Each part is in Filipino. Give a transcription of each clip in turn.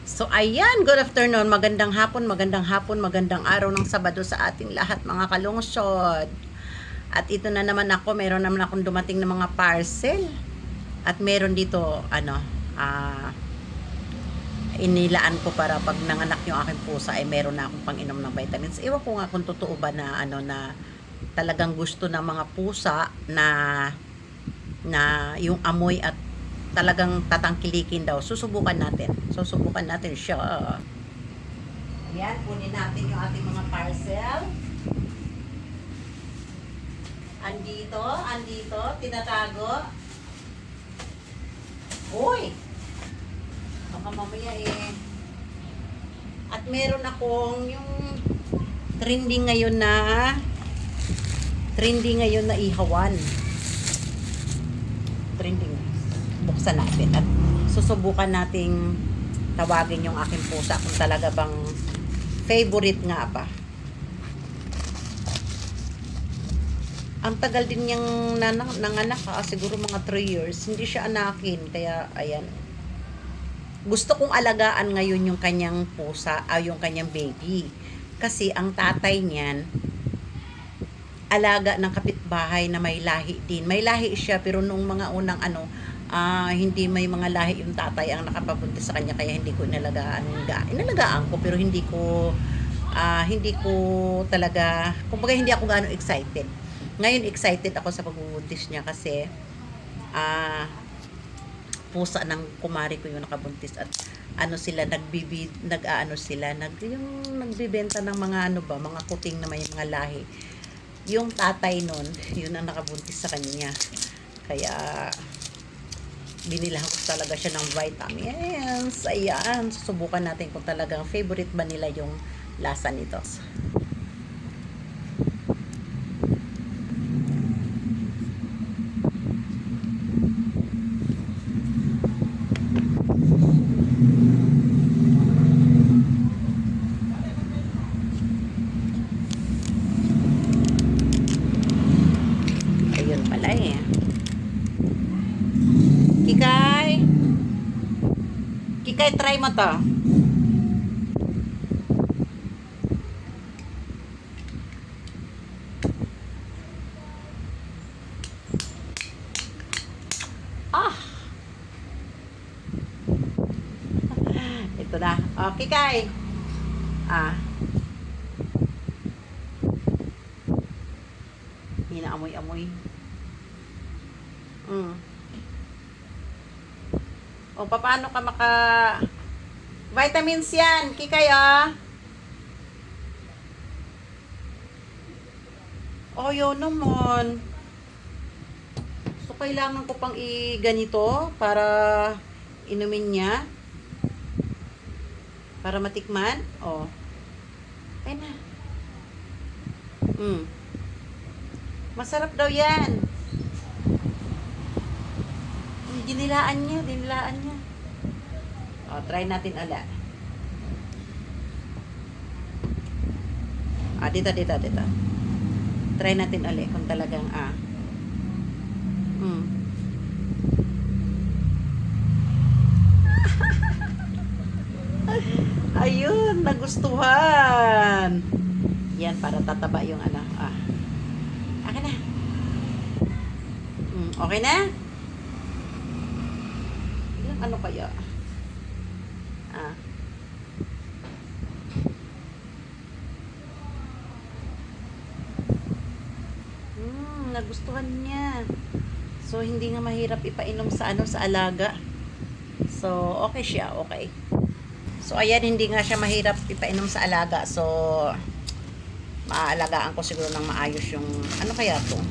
So ayan, good afternoon, magandang hapon, magandang araw ng Sabado sa ating lahat mga kalungsod. At ito na naman ako, meron naman akong dumating na mga parcel. At meron dito, inilaan ko para pag nanganak yung aking pusa ay meron na akong pang-inom ng vitamins. Ewan ko nga kung totoo ba na na talagang gusto ng mga pusa na yung amoy at talagang tatangkilikin daw. Susubukan natin siya. Ayan, kunin natin yung ating mga parcel. Andito, tinatago. Uy! Baka mamaya eh. At meron akong yung trending ngayon na ihawan. Trending. Buksan natin at susubukan nating tawagin yung aking pusa kung talaga bang favorite nga ba. Ang tagal din niyang nanganak siguro mga 3 years. Hindi siya anakin, kaya ayan. Gusto kong alagaan ngayon yung kanyang pusa, yung kanyang baby. Kasi ang tatay niyan, alaga ng kapitbahay na may lahi din. May lahi siya, pero nung mga unang hindi may mga lahi yung tatay ang nakapabuntis sa kanya, kaya hindi ko inalagaan ko, pero hindi ko talaga, kumbaga hindi ako gaano excited. Ngayon excited ako sa pagbubuntis niya kasi pusa ng kumari ko yung nakabuntis at yung nagbibenta ng mga mga kuting na may mga lahi. Yung tatay nun, yun ang nakabuntis sa kanya. Kaya binilahan ko talaga siya ng vitamins. Ayan, susubukan natin kung talagang favorite ba nila yung lasa nito. Ayun pala eh. Kikay, try mo to. Ito na. Kikay. Hinaamoy-amoy. Paano ka vitamins yan, Kikay, yun naman. So, kailangan ko pang ganito para inumin niya. Para matikman. Ayun na. Masarap daw yan. Dinilaan niya. Try natin ala. Dito. Try natin ulit kung talagang Ayun, nagustuhan. Yan, para tataba yung Akin na. Okay na? Ano kaya? Nagustuhan niya. So, hindi nga mahirap ipainom sa alaga. So, okay siya, okay. So, ayan, hindi nga siya mahirap ipainom sa alaga. So, maaalagaan ko siguro ng maayos yung, kaya to?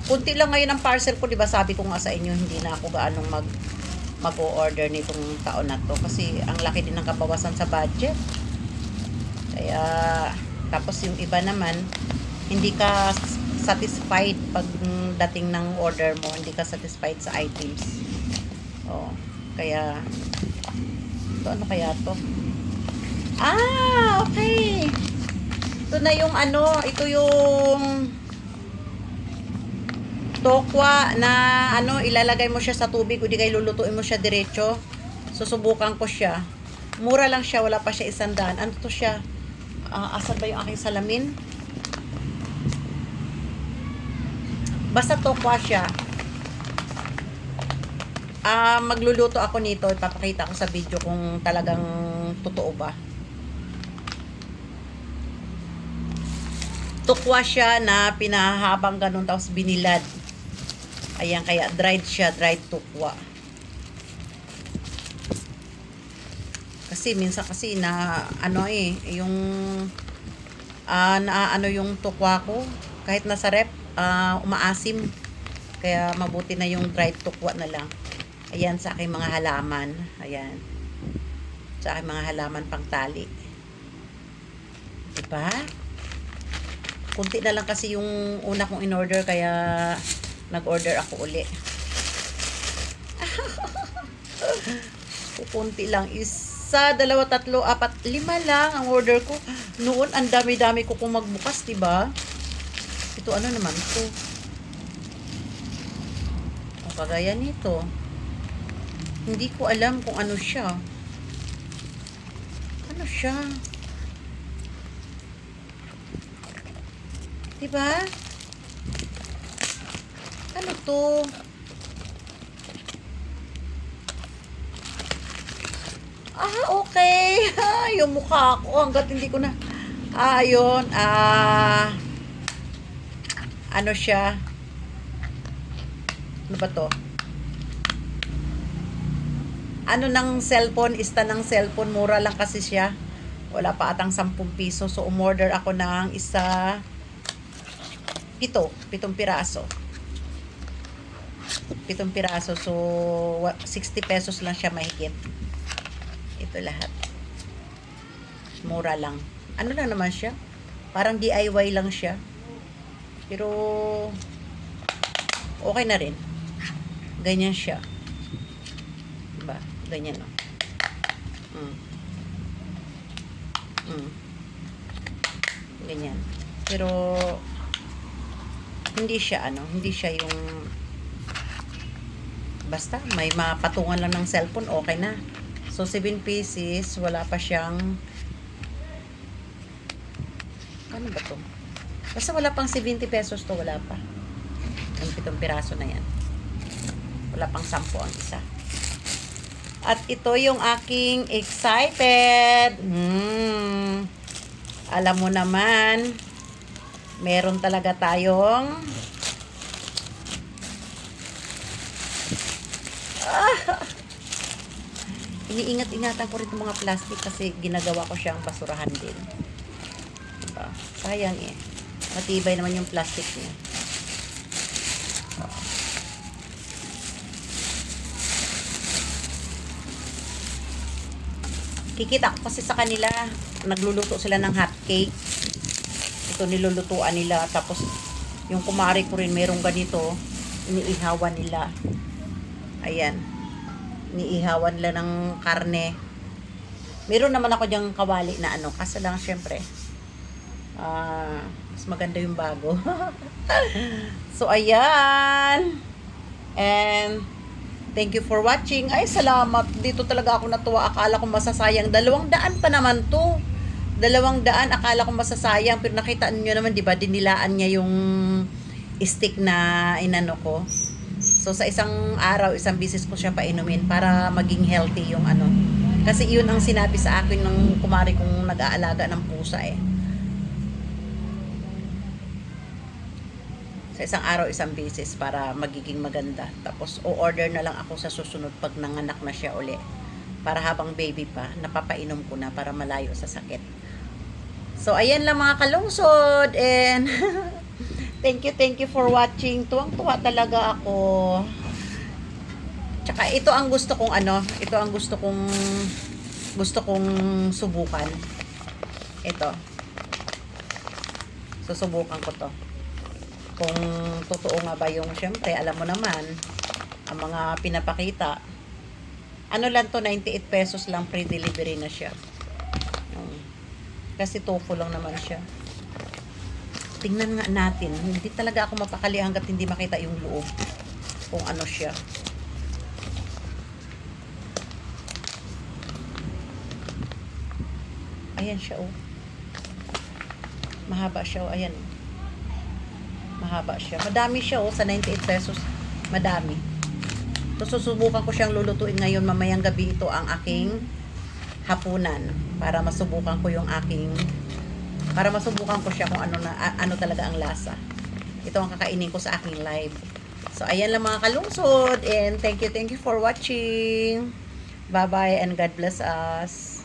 Kunti lang ngayon ang parcel ko, diba? Sabi ko nga sa inyo, hindi na ako gaanong mag-o-order nitong taon na to. Kasi, ang laki din ng kabawasan sa budget. Kaya, tapos yung iba naman, hindi ka satisfied pag dating ng order mo, hindi ka satisfied sa items. Kaya, ito, ano kaya to? Okay. Ito na yung ito yung tokwa na ilalagay mo siya sa tubig o di kaya lulutuin mo siya diretso. Susubukan ko siya. Mura lang siya, wala pa siya 100. Ano to siya? Asan ba yung aking salamin? Basta tokwa siya. Magluluto ako nito. Ipapakita ko sa video kung talagang totoo ba. Tukwa siya na pinahabang ganun tapos binilad. Ayan, kaya dried siya, dried tukwa. Kasi minsan kasi na ano yung na yung tukwa ko kahit nasa rep, umaasim. Kaya mabuti na yung dried tukwa na lang. Ayan sa aking mga halaman. Ayan. Sa aking mga halaman pang tali. Diba? Kunti na lang kasi yung una kong in-order kaya nag-order ako uli. Kunti lang. 1, 2, 3, 4, 5 lang ang order ko. Noon, ang dami-dami ko kung magbukas, diba? Ito, ano naman ito? O, kagaya nito. Hindi ko alam kung ano siya. Ano siya? Diba? Ano to? Okay. Yung mukha ko hanggat hindi ko na yun. Ano siya? Ano ba to? Ano ng cellphone? Ista ng cellphone. Mura lang kasi siya. Wala pa atang 10 piso. So, umorder ako ng isa 7 piraso. 7 piraso. So, 60 pesos lang siya mahigit. Ito lahat. Mura lang. Ano lang naman siya? Parang DIY lang siya. Pero, okay na rin. Ganyan siya. Diba? Ganyan, no? Ganyan. Pero, hindi siya yung basta may mapatungan lang ng cellphone, okay na. So 7 pieces, wala pa siyang ano ba to? Basta wala pang 70 pesos to, wala pa. Yung 7 piraso na yan. Wala pang 10 ang isa. At ito yung aking excited. Alam mo naman, meron talaga tayong iniingat-ingatan ko rin itong mga plastic kasi ginagawa ko siyang basurahan din. Diba? Sayang matibay naman yung plastic niya. Kikita ko kasi sa kanila, nagluluto sila ng hot cake. Ito nilulutuan nila. Tapos, yung kumari ko rin, merong ganito. Iniihawan nila. Ayan. Iniihawan nila ng karne. Meron naman ako diyang kawali na ano. Kasi lang, syempre, mas maganda yung bago. So, ayan. And, thank you for watching. Ay, salamat. Dito talaga ako natuwa. Akala ko masasayang. 200 pa naman to. 200. Akala ko masasayang. Pero nakita niyo naman, di ba? Dinilaan niya yung stick na inano ko. So, sa isang araw, isang bisis ko siya painumin para maging healthy yung ano. Kasi yun ang sinabi sa akin ng kumari kong nag-aalaga ng pusa Sa isang araw, isang beses para magiging maganda. Tapos, o-order na lang ako sa susunod pag nanganak na siya uli. Para habang baby pa, napapainom ko na para malayo sa sakit. So, ayan lang mga kalungsod. And, thank you for watching. Tuwang-tuwa talaga ako. Tsaka, ito ang gusto kong gusto kong subukan. Ito. Susubukan ko to. Kung totoo nga ba yung, syempre, alam mo naman, ang mga pinapakita. Ano lang to, 98 pesos lang, pre-delivery na siya. Kasi tofu lang naman siya. Tingnan nga natin. Hindi talaga ako mapakali hanggat hindi makita yung loob. Kung ano siya. Ayan siya, oh. Mahaba siya, oh. Ayan, oh. Mahaba siya. Madami siya, oh. Sa 98 pesos. Madami. So, susubukan ko siyang lulutuin ngayon. Mamayang gabi ito ang aking hapunan. Para masubukan ko yung aking... Para masubukan ko siya kung ano talaga ang lasa. Ito ang kakainin ko sa aking live. So, ayan lang mga kalungsod. And thank you for watching. Bye-bye and God bless us.